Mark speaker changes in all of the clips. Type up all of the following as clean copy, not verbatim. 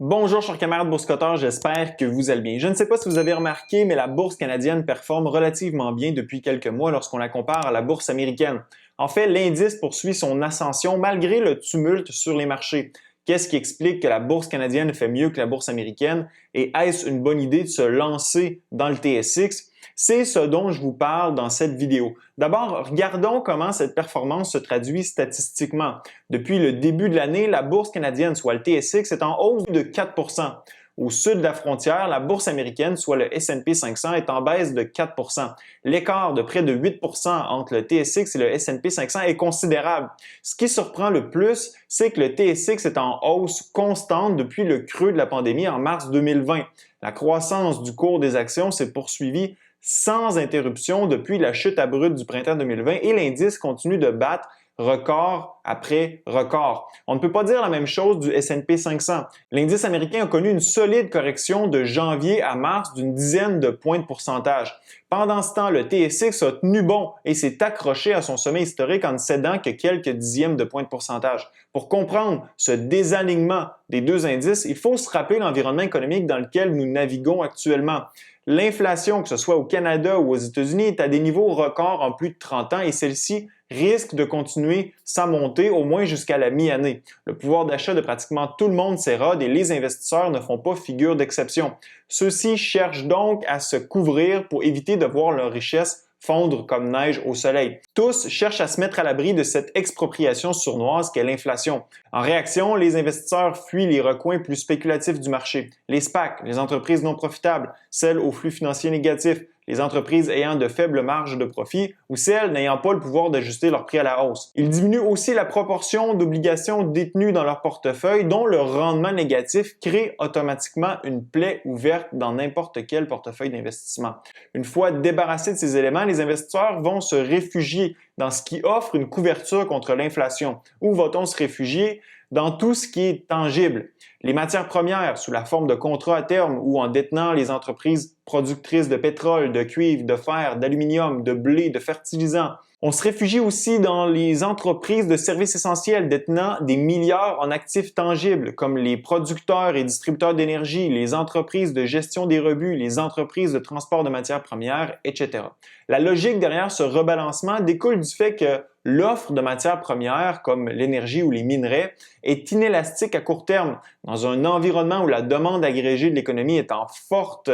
Speaker 1: Bonjour chers camarades bourse-coteurs, j'espère que vous allez bien. Je ne sais pas si vous avez remarqué, mais la bourse canadienne performe relativement bien depuis quelques mois lorsqu'on la compare à la bourse américaine. En fait, l'indice poursuit son ascension malgré le tumulte sur les marchés. Qu'est-ce qui explique que la bourse canadienne fait mieux que la bourse américaine? Et est-ce une bonne idée de se lancer dans le TSX? C'est ce dont je vous parle dans cette vidéo. D'abord, regardons comment cette performance se traduit statistiquement. Depuis le début de l'année, la bourse canadienne, soit le TSX, est en hausse de 4 %. Au sud de la frontière, la bourse américaine, soit le S&P 500, est en baisse de 4 %. L'écart de près de 8 % entre le TSX et le S&P 500 est considérable. Ce qui surprend le plus, c'est que le TSX est en hausse constante depuis le creux de la pandémie en mars 2020. La croissance du cours des actions s'est poursuivie sans interruption depuis la chute abrupte du printemps 2020 et l'indice continue de battre record après record. On ne peut pas dire la même chose du S&P 500. L'indice américain a connu une solide correction de janvier à mars d'une dizaine de points de pourcentage. Pendant ce temps, le TSX a tenu bon et s'est accroché à son sommet historique en ne cédant que quelques dixièmes de points de pourcentage. Pour comprendre ce désalignement des deux indices, il faut se rappeler l'environnement économique dans lequel nous naviguons actuellement. L'inflation, que ce soit au Canada ou aux États-Unis, est à des niveaux records en plus de 30 ans et celle-ci risque de continuer sa montée au moins jusqu'à la mi-année. Le pouvoir d'achat de pratiquement tout le monde s'érode et les investisseurs ne font pas figure d'exception. Ceux-ci cherchent donc à se couvrir pour éviter de voir leur richesse fondre comme neige au soleil. Tous cherchent à se mettre à l'abri de cette expropriation sournoise qu'est l'inflation. En réaction, les investisseurs fuient les recoins plus spéculatifs du marché. Les SPAC, les entreprises non profitables, celles aux flux financiers négatifs, les entreprises ayant de faibles marges de profit ou celles n'ayant pas le pouvoir d'ajuster leur prix à la hausse. Ils diminuent aussi la proportion d'obligations détenues dans leur portefeuille dont le rendement négatif crée automatiquement une plaie ouverte dans n'importe quel portefeuille d'investissement. Une fois débarrassés de ces éléments, les investisseurs vont se réfugier dans ce qui offre une couverture contre l'inflation. Où va-t-on se réfugier? Dans tout ce qui est tangible. Les matières premières sous la forme de contrats à terme ou en détenant les entreprises productrices de pétrole, de cuivre, de fer, d'aluminium, de blé, de fertilisants. On se réfugie aussi dans les entreprises de services essentiels détenant des milliards en actifs tangibles comme les producteurs et distributeurs d'énergie, les entreprises de gestion des rebuts, les entreprises de transport de matières premières, etc. La logique derrière ce rebalancement découle du fait que l'offre de matières premières, comme l'énergie ou les minerais, est inélastique à court terme. Dans un environnement où la demande agrégée de l'économie est en forte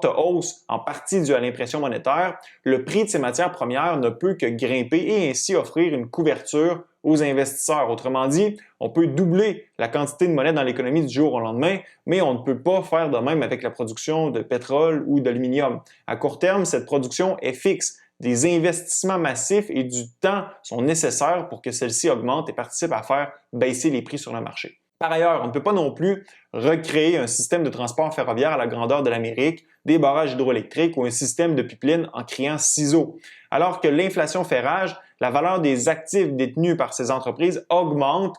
Speaker 1: hausse, en partie due à l'impression monétaire, le prix de ces matières premières ne peut que grimper et ainsi offrir une couverture aux investisseurs. Autrement dit, on peut doubler la quantité de monnaie dans l'économie du jour au lendemain, mais on ne peut pas faire de même avec la production de pétrole ou d'aluminium. À court terme, cette production est fixe. Des investissements massifs et du temps sont nécessaires pour que celle-ci augmente et participe à faire baisser les prix sur le marché. Par ailleurs, on ne peut pas non plus recréer un système de transport ferroviaire à la grandeur de l'Amérique, des barrages hydroélectriques ou un système de pipeline en créant ciseaux. Alors que l'inflation fait rage, la valeur des actifs détenus par ces entreprises augmente,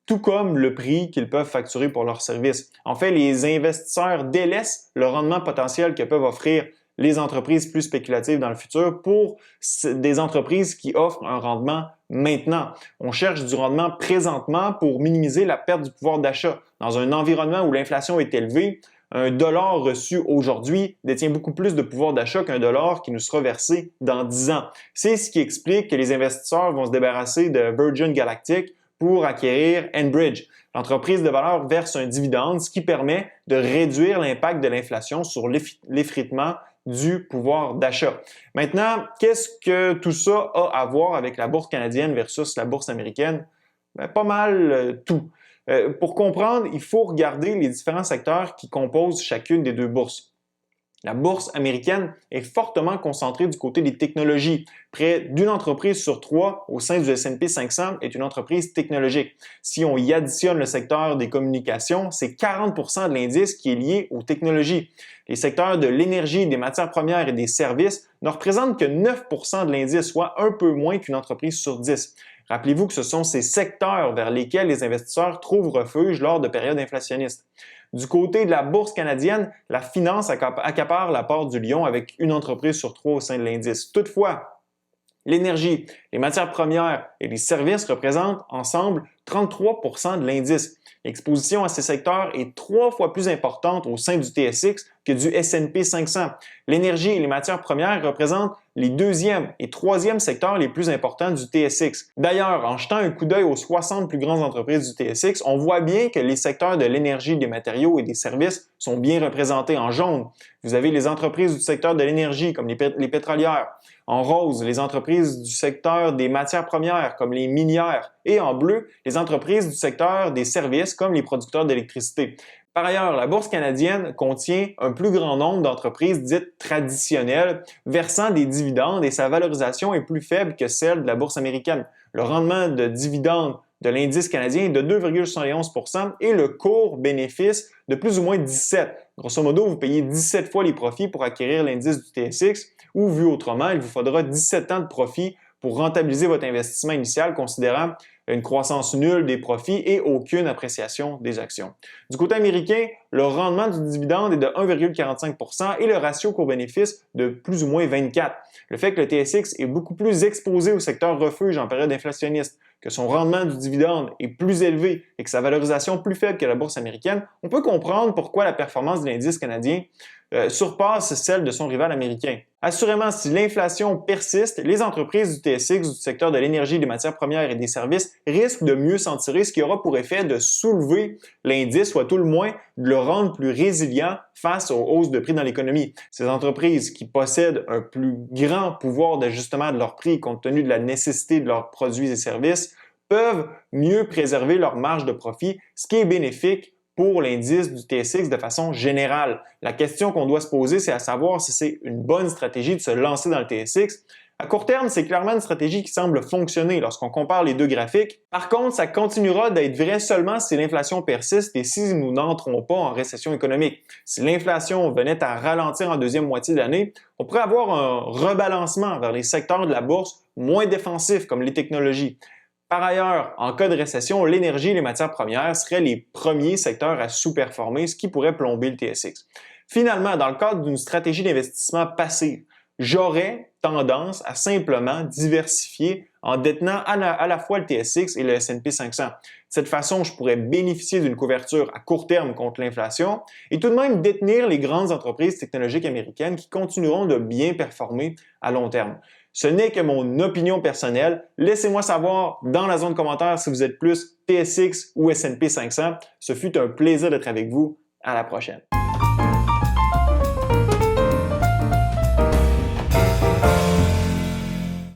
Speaker 1: tout comme le prix qu'ils peuvent facturer pour leurs services. En fait, les investisseurs délaissent le rendement potentiel que peuvent offrir les entreprises plus spéculatives dans le futur pour des entreprises qui offrent un rendement maintenant. On cherche du rendement présentement pour minimiser la perte du pouvoir d'achat. Dans un environnement où l'inflation est élevée, un dollar reçu aujourd'hui détient beaucoup plus de pouvoir d'achat qu'un dollar qui nous sera versé dans 10 ans. C'est ce qui explique que les investisseurs vont se débarrasser de Virgin Galactic pour acquérir Enbridge. L'entreprise de valeur verse un dividende, ce qui permet de réduire l'impact de l'inflation sur l'effritement du pouvoir d'achat. Maintenant, qu'est-ce que tout ça a à voir avec la bourse canadienne versus la bourse américaine? Pas mal tout. Pour comprendre, il faut regarder les différents secteurs qui composent chacune des deux bourses. La bourse américaine est fortement concentrée du côté des technologies. Près d'une entreprise sur 3 au sein du S&P 500 est une entreprise technologique. Si on y additionne le secteur des communications, c'est 40 % de l'indice qui est lié aux technologies. Les secteurs de l'énergie, des matières premières et des services ne représentent que 9 % de l'indice, soit un peu moins qu'une entreprise sur 10. Rappelez-vous que ce sont ces secteurs vers lesquels les investisseurs trouvent refuge lors de périodes inflationnistes. Du côté de la bourse canadienne, la finance accapare la part du lion avec une entreprise sur 3 au sein de l'indice. Toutefois, l'énergie, Les matières premières et les services représentent ensemble 33 de l'indice. L'exposition à ces secteurs est 3 fois plus importante au sein du TSX que du S&P 500. L'énergie et les matières premières représentent les deuxième et troisième secteurs les plus importants du TSX. D'ailleurs, en jetant un coup d'œil aux 60 plus grandes entreprises du TSX, on voit bien que les secteurs de l'énergie, des matériaux et des services sont bien représentés en jaune. Vous avez les entreprises du secteur de l'énergie, comme les pétrolières. En rose, les entreprises du secteur des matières premières, comme les minières. Et en bleu, les entreprises du secteur des services, comme les producteurs d'électricité. Par ailleurs, la Bourse canadienne contient un plus grand nombre d'entreprises dites traditionnelles versant des dividendes et sa valorisation est plus faible que celle de la Bourse américaine. Le rendement de dividendes de l'indice canadien est de 2,71 % et le cours bénéfice de plus ou moins 17. Grosso modo, vous payez 17 fois les profits pour acquérir l'indice du TSX ou, vu autrement, il vous faudra 17 ans de profit pour rentabiliser votre investissement initial, considérant une croissance nulle des profits et aucune appréciation des actions. Du côté américain, le rendement du dividende est de 1,45 % et le ratio cours-bénéfice de plus ou moins 24. Le fait que le TSX est beaucoup plus exposé au secteur refuge en période inflationniste, que son rendement du dividende est plus élevé et que sa valorisation plus faible que la bourse américaine, on peut comprendre pourquoi la performance de l'indice canadien surpasse celle de son rival américain. Assurément, si l'inflation persiste, les entreprises du TSX du secteur de l'énergie, des matières premières et des services risquent de mieux s'en tirer, ce qui aura pour effet de soulever l'indice ou à tout le moins de le rendre plus résilient face aux hausses de prix dans l'économie. Ces entreprises qui possèdent un plus grand pouvoir d'ajustement de leurs prix compte tenu de la nécessité de leurs produits et services peuvent mieux préserver leur marge de profit, ce qui est bénéfique pour l'indice du TSX de façon générale. La question qu'on doit se poser, c'est à savoir si c'est une bonne stratégie de se lancer dans le TSX. À court terme, c'est clairement une stratégie qui semble fonctionner lorsqu'on compare les deux graphiques. Par contre, ça continuera d'être vrai seulement si l'inflation persiste et si nous n'entrons pas en récession économique. Si l'inflation venait à ralentir en deuxième moitié d'année, on pourrait avoir un rebalancement vers les secteurs de la bourse moins défensifs comme les technologies. Par ailleurs, en cas de récession, l'énergie et les matières premières seraient les premiers secteurs à sous-performer, ce qui pourrait plomber le TSX. Finalement, dans le cadre d'une stratégie d'investissement passive, j'aurais tendance à simplement diversifier en détenant à la fois le TSX et le S&P 500. De cette façon, je pourrais bénéficier d'une couverture à court terme contre l'inflation et tout de même détenir les grandes entreprises technologiques américaines qui continueront de bien performer à long terme. Ce n'est que mon opinion personnelle. Laissez-moi savoir dans la zone de commentaires si vous êtes plus TSX ou S&P 500. Ce fut un plaisir d'être avec vous. À la prochaine.